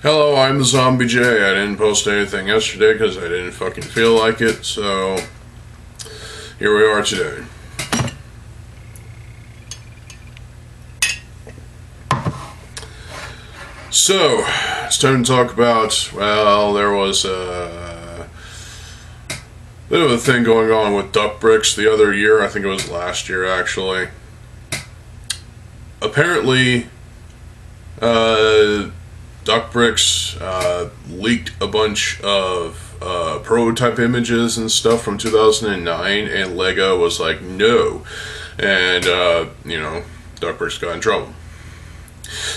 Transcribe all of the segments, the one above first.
Hello, I'm TheZOMBIEJ. I didn't post anything yesterday because I didn't fucking feel like it, so here we are today. So, it's time to talk about, well, there was a bit of a thing going on with DuckBricks the other year. I think it was last year, actually. Apparently, DuckBricks leaked a bunch of prototype images and stuff from 2009, and LEGO was like, no. And, DuckBricks got in trouble.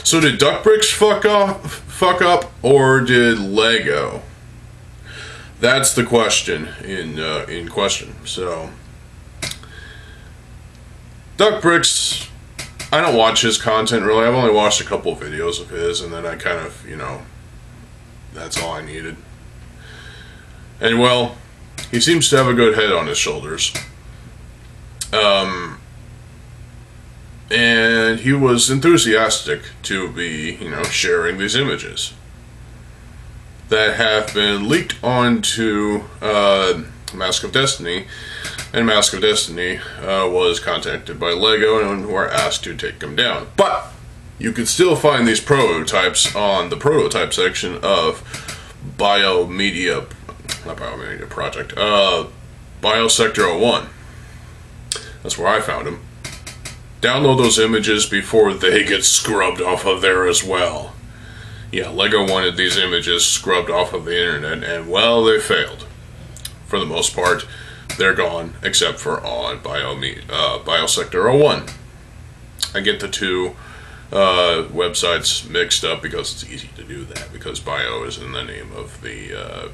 So did DuckBricks fuck up, or did LEGO? That's the question in question. So, DuckBricks, I don't watch his content really. I've only watched a couple of videos of his, and then I kind of, that's all I needed. And well, he seems to have a good head on his shoulders. And he was enthusiastic to be, sharing these images that have been leaked onto Mask of Destiny, and Mask of Destiny was contacted by LEGO and were asked to take them down. But you could still find these prototypes on the prototype section of Biomedia Project, Biosector 01. That's where I found them. Download those images before they get scrubbed off of there as well. Yeah, LEGO wanted these images scrubbed off of the internet, and well, they failed. For the most part, they're gone, except for on Biosector 01. I get the two websites mixed up because it's easy to do that, because bio is in the name of the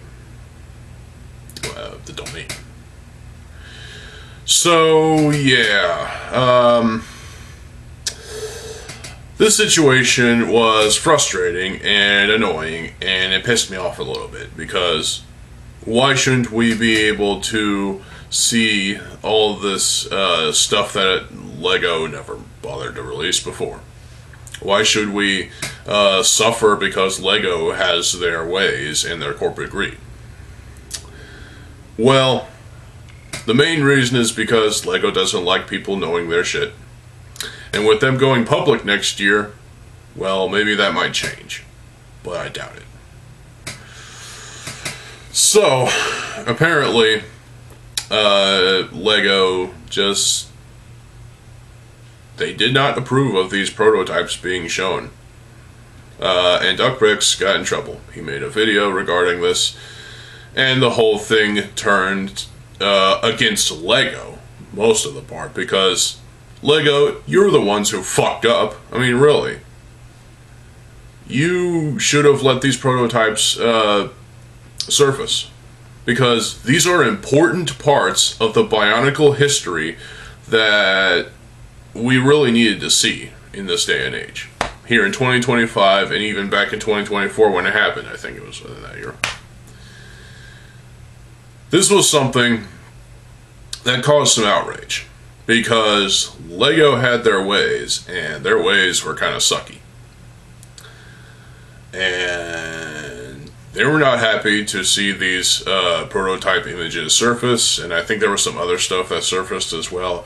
domain. So, yeah, this situation was frustrating and annoying, and it pissed me off a little bit, because why shouldn't we be able to see all this stuff that LEGO never bothered to release before? Why should we suffer because LEGO has their ways and their corporate greed? Well, the main reason is because LEGO doesn't like people knowing their shit. And with them going public next year, well, maybe that might change. But I doubt it. So, apparently, LEGO they did not approve of these prototypes being shown. And DuckBricks got in trouble. He made a video regarding this, and the whole thing turned against LEGO, most of the part, because LEGO, you're the ones who fucked up. I mean, really. You should have let these prototypes surface, because these are important parts of the Bionicle history that we really needed to see in this day and age. Here in 2025, and even back in 2024 when it happened. I think it was within that year. This was something that caused some outrage, because LEGO had their ways, and their ways were kind of sucky. And they were not happy to see these prototype images surface, and I think there was some other stuff that surfaced as well.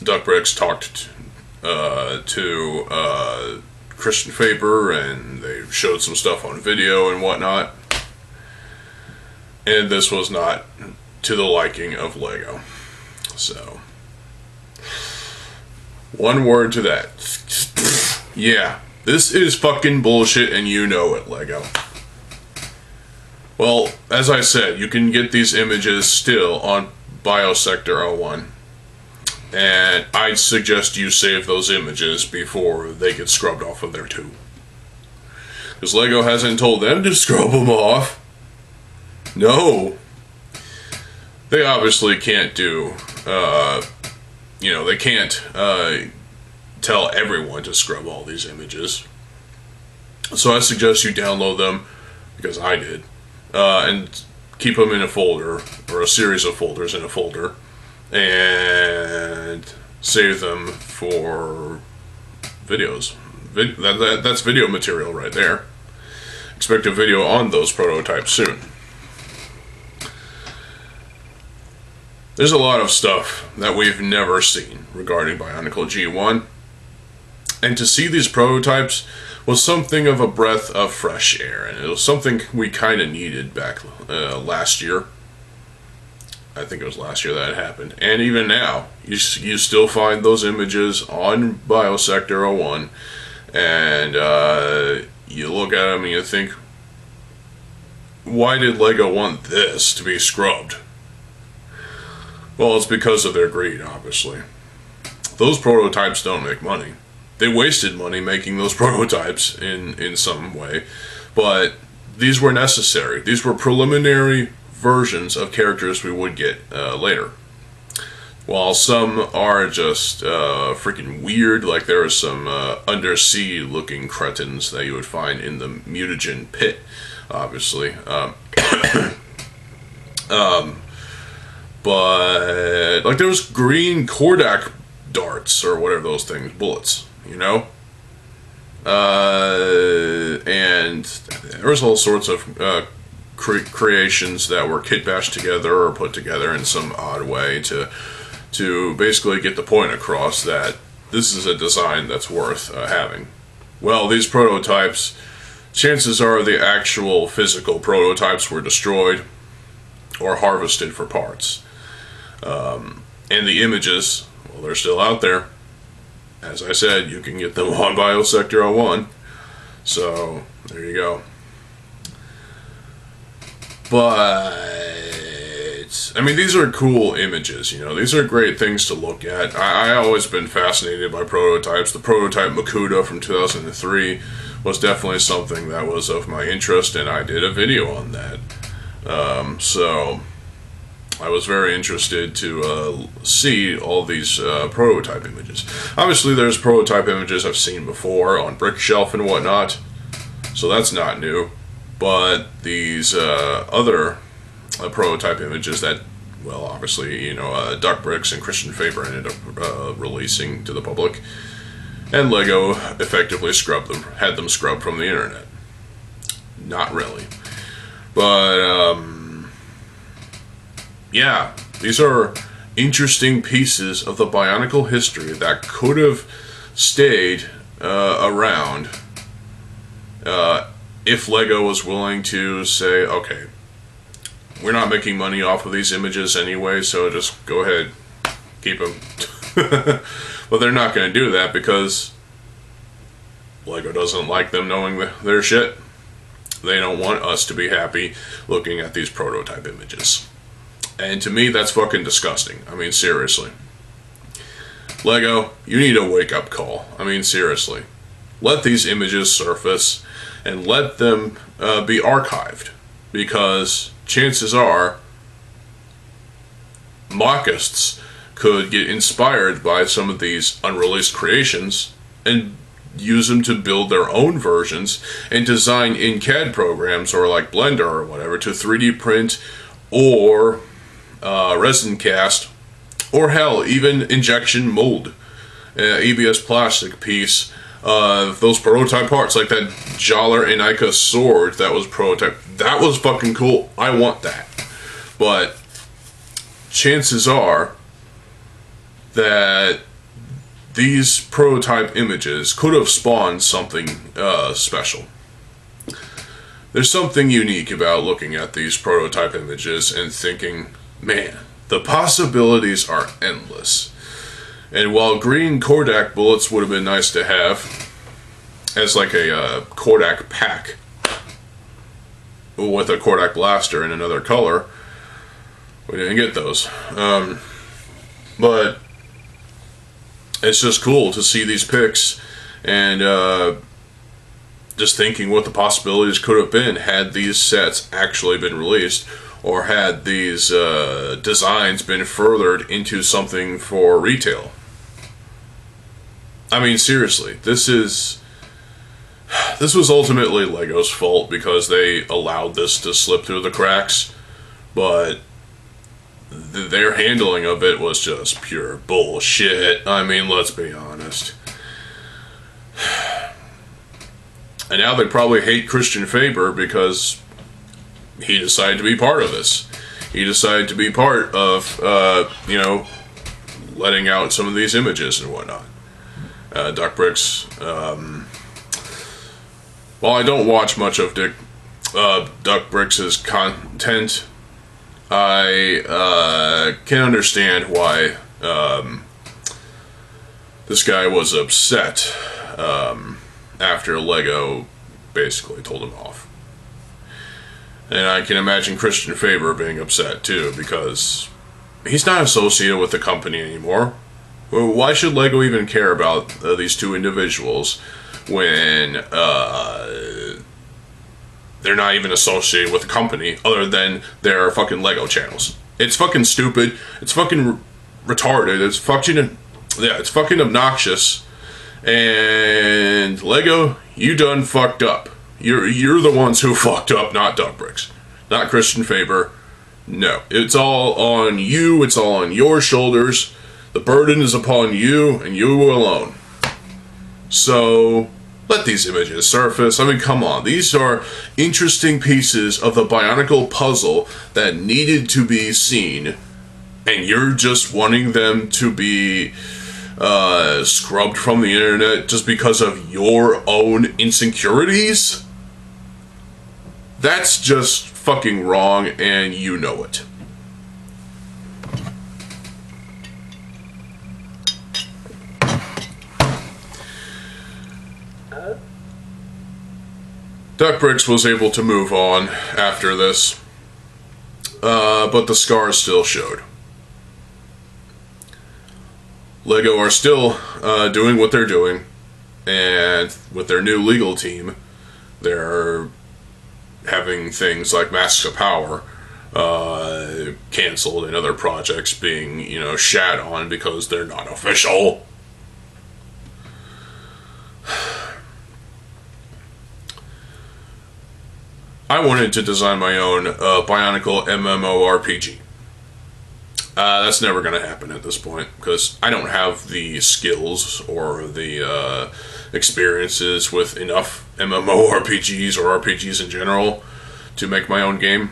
DuckBricks talked to Christian Faber, and they showed some stuff on video and whatnot. And this was not to the liking of LEGO. So, one word to that. Yeah, this is fucking bullshit, and you know it, LEGO. Well, as I said, you can get these images still on Biosector 01. And I'd suggest you save those images before they get scrubbed off of there too. Because LEGO hasn't told them to scrub them off. No. They obviously can't do, they can't tell everyone to scrub all these images. So I suggest you download them, because I did, and keep them in a folder, or a series of folders in a folder, and save them for videos that's video material right there. Expect a video on those prototypes soon. There's a lot of stuff that we've never seen regarding Bionicle G1, and to see these prototypes was something of a breath of fresh air, and it was something we kind of needed back last year. I think it was last year that it happened, and even now, you still find those images on Biosector 01, and you look at them and you think, why did LEGO want this to be scrubbed? Well, it's because of their greed, obviously. Those prototypes don't make money. They wasted money making those prototypes in some way, but these were necessary. These were preliminary versions of characters we would get later. While some are just freaking weird, like there are some undersea looking cretins that you would find in the mutagen pit, obviously. But like there was green Kordak darts or whatever those things, bullets, you know? And there was all sorts of creations that were kit-bashed together or put together in some odd way to basically get the point across that this is a design that's worth having. Well, these prototypes, chances are the actual physical prototypes were destroyed or harvested for parts. And the images, well, they're still out there. As I said, you can get them on Biosector 01. So, there you go. But, I mean, these are cool images, you know. These are great things to look at. I always been fascinated by prototypes. The prototype Makuta from 2003 was definitely something that was of my interest, and I did a video on that. So I was very interested to see all these prototype images. Obviously, there's prototype images I've seen before on Brickshelf and whatnot, so that's not new. But these other prototype images that, well, obviously, you know, DuckBricks and Christian Faber ended up releasing to the public, and LEGO effectively had them scrubbed from the internet. Not really. But, yeah, these are interesting pieces of the Bionicle history that could have stayed around if LEGO was willing to say, okay, we're not making money off of these images anyway, so just go ahead, keep them. But they're not going to do that because LEGO doesn't like them knowing their shit. They don't want us to be happy looking at these prototype images. And to me, that's fucking disgusting. I mean, seriously. LEGO, you need a wake-up call. I mean, seriously. Let these images surface and let them be archived. Because chances are, mockists could get inspired by some of these unreleased creations and use them to build their own versions and design in CAD programs or like Blender or whatever to 3D print or resin cast, or hell, even injection mold ABS plastic piece of those prototype parts, like that Jaller and Ica sword that was prototype. That was fucking cool. I want that. But chances are that these prototype images could have spawned something special. There's something unique about looking at these prototype images and thinking, man, the possibilities are endless. And while green Kordak bullets would have been nice to have as like a Kordak pack with a Kordak blaster in another color, we didn't get those. But it's just cool to see these pics and just thinking what the possibilities could have been had these sets actually been released, or had these designs been furthered into something for retail. I mean, seriously, this was ultimately LEGO's fault because they allowed this to slip through the cracks, but their handling of it was just pure bullshit. I mean, let's be honest. And now they probably hate Christian Faber because he decided to be part of this. He decided to be part of, letting out some of these images and whatnot. DuckBricks. While I don't watch much of DuckBricks' content, I can understand why this guy was upset after Lego basically told him off. And I can imagine Christian Faber being upset too, because he's not associated with the company anymore. Well, why should Lego even care about these two individuals when they're not even associated with the company other than their fucking Lego channels? It's fucking stupid. It's fucking retarded. It's fucking obnoxious. And Lego, you done fucked up. You're the ones who fucked up, not DuckBricks. Not Christian Faber. No. It's all on you. It's all on your shoulders. The burden is upon you and you alone. So, let these images surface. I mean, come on. These are interesting pieces of the Bionicle puzzle that needed to be seen. And you're just wanting them to be scrubbed from the internet just because of your own insecurities? That's just fucking wrong, and you know it. DuckBricks was able to move on after this, but the scars still showed. Lego are still doing what they're doing, and with their new legal team, they're having things like Masks of Power canceled and other projects being, shat on because they're not official. I wanted to design my own Bionicle MMORPG. That's never going to happen at this point, because I don't have the skills or the experiences with enough MMORPGs or RPGs in general to make my own game.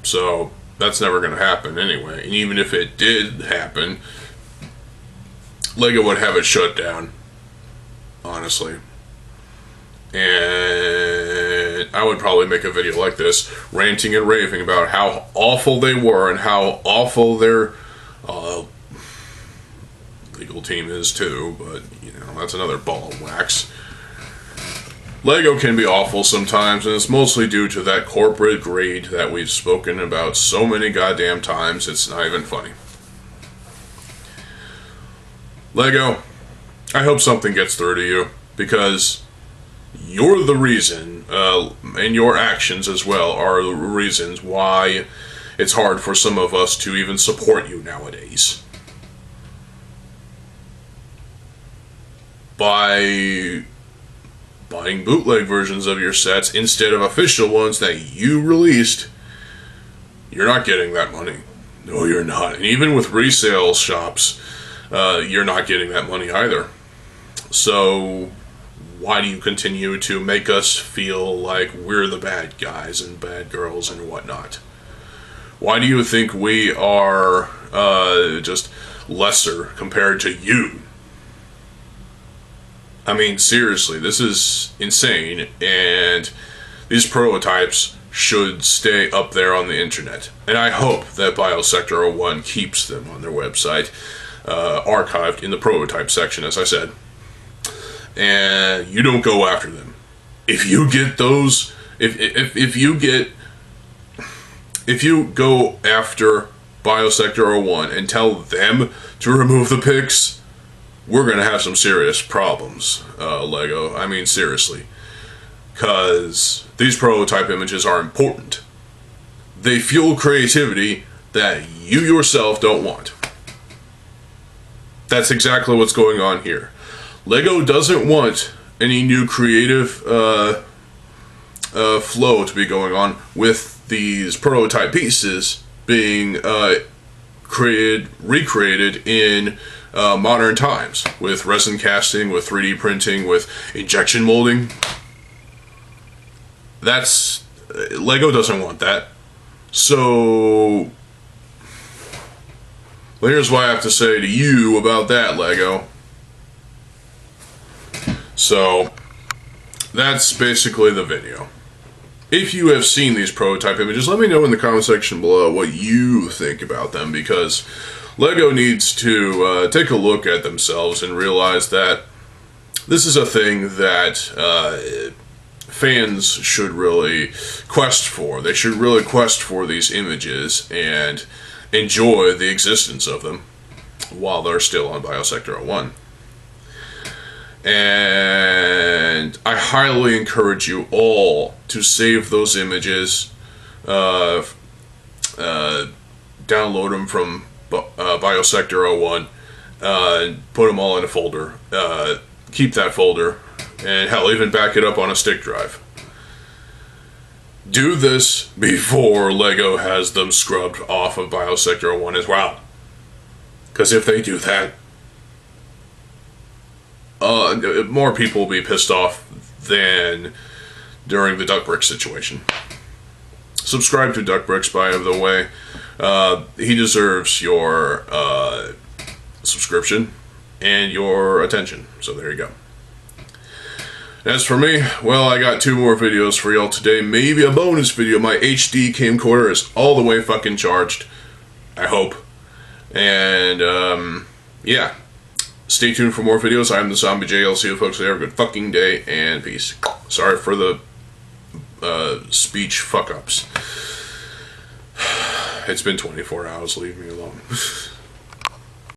So that's never going to happen anyway. And even if it did happen, Lego would have it shut down, honestly. And I would probably make a video like this, ranting and raving about how awful they were and how awful their legal team is too, but, that's another ball of wax. Lego can be awful sometimes, and it's mostly due to that corporate greed that we've spoken about so many goddamn times, it's not even funny. Lego, I hope something gets through to you, because you're the reason, and your actions as well are the reasons why it's hard for some of us to even support you nowadays. By buying bootleg versions of your sets instead of official ones that you released, you're not getting that money. No, you're not. And even with resale shops, you're not getting that money either. So why do you continue to make us feel like we're the bad guys and bad girls and whatnot? Why do you think we are just lesser compared to you? I mean, seriously, this is insane, and these prototypes should stay up there on the internet. And I hope that Biosector 01 keeps them on their website, archived in the prototype section, as I said. And you don't go after them. If you get those, if you go after Biosector 01 and tell them to remove the pics, we're gonna have some serious problems, Lego. I mean, seriously. Because these prototype images are important. They fuel creativity that you yourself don't want. That's exactly what's going on here. Lego doesn't want any new creative flow to be going on with these prototype pieces being recreated in modern times, with resin casting, with 3D printing, with injection molding. That's Lego doesn't want that. So here's what I have to say to you about that, Lego. So that's basically the video. If you have seen these prototype images, let me know in the comment section below what you think about them, because Lego needs to take a look at themselves and realize that this is a thing that fans should really quest for. They should really quest for these images and enjoy the existence of them while they're still on Biosector 01. And I highly encourage you all to save those images, download them from Biosector 01, and put them all in a folder. Keep that folder, and hell, even back it up on a stick drive. Do this before Lego has them scrubbed off of Biosector 01 as well. Because if they do that, more people will be pissed off than during the DuckBricks situation. Subscribe to DuckBricks, by the way. He deserves your subscription and your attention. So there you go. As for me, well, I got 2 more videos for y'all today. Maybe a bonus video. My HD camcorder is all the way fucking charged. I hope. And, yeah. Stay tuned for more videos. I'm TheZOMBIEJ. I'll see you folks later. Have a good fucking day, and peace. Sorry for the speech fuck-ups. It's been 24 hours. Leave me alone.